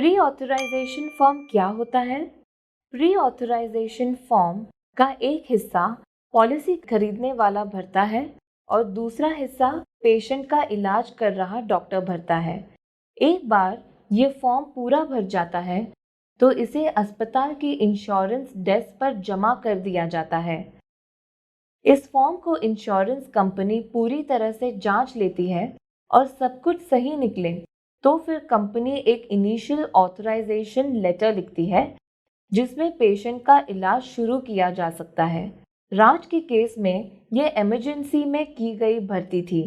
Pre authorisation form क्या होता है? प्री ऑथराइजेशन फॉर्म का एक हिस्सा पॉलिसी खरीदने वाला भरता है और दूसरा हिस्सा पेशेंट का इलाज कर रहा डॉक्टर भरता है। एक बार ये फॉर्म पूरा भर जाता है तो इसे अस्पताल की इंश्योरेंस डेस्क पर जमा कर दिया जाता है। इस फॉर्म को इंश्योरेंस कंपनी पूरी तरह से जांच लेती है और सब कुछ सही निकले तो फिर कंपनी एक इनिशियल ऑथराइजेशन लेटर लिखती है जिसमें पेशेंट का इलाज शुरू किया जा सकता है। राज के केस में यह इमरजेंसी में की गई भर्ती थी,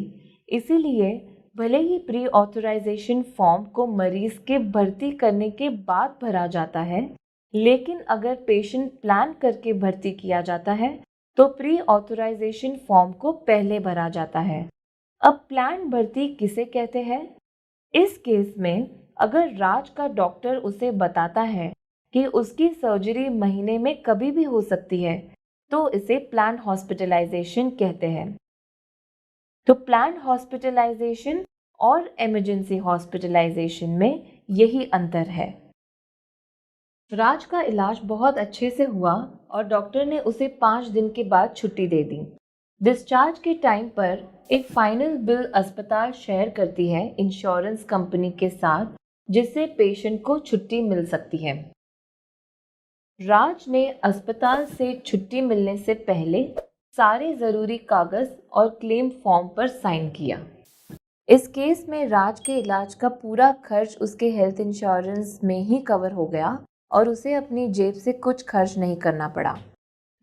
इसीलिए भले ही प्री ऑथराइजेशन फॉर्म को मरीज के भर्ती करने के बाद भरा जाता है, लेकिन अगर पेशेंट प्लान करके भर्ती किया जाता है तो प्री ऑथराइजेशन फॉर्म को पहले भरा जाता है। अब प्लान भर्ती किसे कहते हैं? इस केस में अगर राज का डॉक्टर उसे बताता है कि उसकी सर्जरी महीने में कभी भी हो सकती है तो इसे प्लान हॉस्पिटलाइजेशन कहते हैं। तो प्लान हॉस्पिटलाइजेशन और इमरजेंसी हॉस्पिटलाइजेशन में यही अंतर है। राज का इलाज बहुत अच्छे से हुआ और डॉक्टर ने उसे 5 दिन के बाद छुट्टी दे दी। डिस्चार्ज के टाइम पर एक फाइनल बिल अस्पताल शेयर करती है इंश्योरेंस कंपनी के साथ, जिससे पेशेंट को छुट्टी मिल सकती है। राज ने अस्पताल से छुट्टी मिलने से पहले सारे ज़रूरी कागज़ और क्लेम फॉर्म पर साइन किया। इस केस में राज के इलाज का पूरा खर्च उसके हेल्थ इंश्योरेंस में ही कवर हो गया और उसे अपनी जेब से कुछ खर्च नहीं करना पड़ा।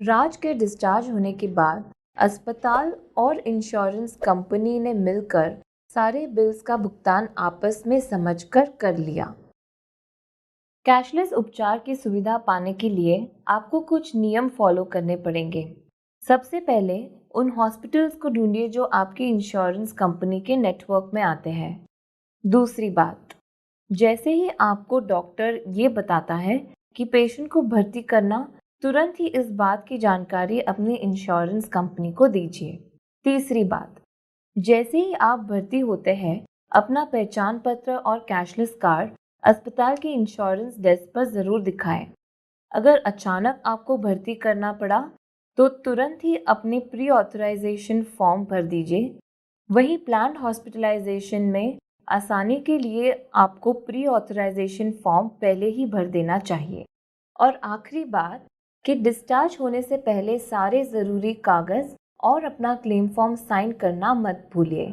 राज के डिस्चार्ज होने के बाद अस्पताल और इंश्योरेंस कंपनी ने मिलकर सारे बिल्स का भुगतान आपस में समझकर कर लिया। कैशलेस उपचार की सुविधा पाने के लिए आपको कुछ नियम फॉलो करने पड़ेंगे। सबसे पहले उन हॉस्पिटल्स को ढूंढिए जो आपकी इंश्योरेंस कंपनी के नेटवर्क में आते हैं। दूसरी बात, जैसे ही आपको डॉक्टर ये बताता है कि पेशेंट को भर्ती करना, तुरंत ही इस बात की जानकारी अपनी इंश्योरेंस कंपनी को दीजिए। तीसरी बात, जैसे ही आप भर्ती होते हैं, अपना पहचान पत्र और कैशलेस कार्ड अस्पताल की इंश्योरेंस डेस्क पर ज़रूर दिखाएं। अगर अचानक आपको भर्ती करना पड़ा तो तुरंत ही अपने प्री ऑथराइजेशन फॉर्म भर दीजिए। वहीं प्लान्ड हॉस्पिटलाइजेशन में आसानी के लिए आपको प्री ऑथराइजेशन फॉर्म पहले ही भर देना चाहिए। और आखिरी बात कि डिस्चार्ज होने से पहले सारे ज़रूरी कागज़ और अपना क्लेम फॉर्म साइन करना मत भूलिए।